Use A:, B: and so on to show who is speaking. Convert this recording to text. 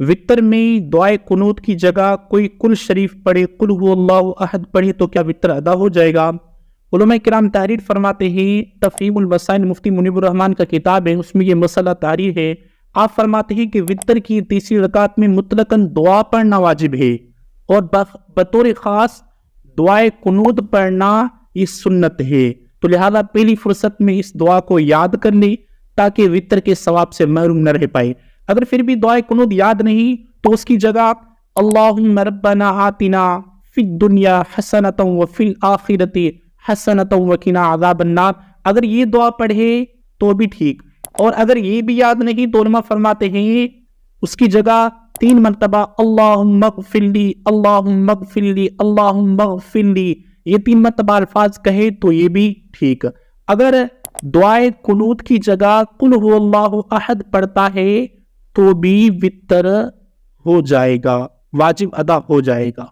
A: وطر میں دعائے قنوت کی جگہ کوئی قل شریف پڑھے، قل هو اللہ احد پڑھے تو کیا وطر ادا ہو جائے گا؟ علماء کرام تحریر فرماتے ہیں، تفہیم المسائل مفتی منیب الرحمان کا کتاب ہے، اس میں یہ مسئلہ تحریر ہے۔ آپ فرماتے ہیں کہ وطر کی تیسری رکعت میں مطلقاً دعا پڑھنا واجب ہے، اور بطور خاص دعائے قنوت پڑھنا یہ سنت ہے، تو لہذا پہلی فرصت میں اس دعا کو یاد کر لیں تاکہ وطر کے ثواب سے محروم نہ رہ پائے۔ اگر پھر بھی دعائے قنوت یاد نہیں تو اس کی جگہ اللہم ربنا آتنا فی الدنیا حسنۃ وفی الآخرۃ حسنۃ وقنا عذاب النار، اگر یہ دعا پڑھے تو بھی ٹھیک، اور اگر یہ بھی یاد نہیں تو علماء فرماتے ہیں اس کی جگہ 3 مرتبہ اللہم اغفر لی، اللہم اغفر لی، اللہم اغفر لی، یہ 3 مرتبہ الفاظ کہے تو یہ بھی ٹھیک۔ اگر دعائے قنوت کی جگہ قل هو اللہ احد پڑھتا ہے تو بھی وطر ہو جائے گا، واجب ادا ہو جائے گا۔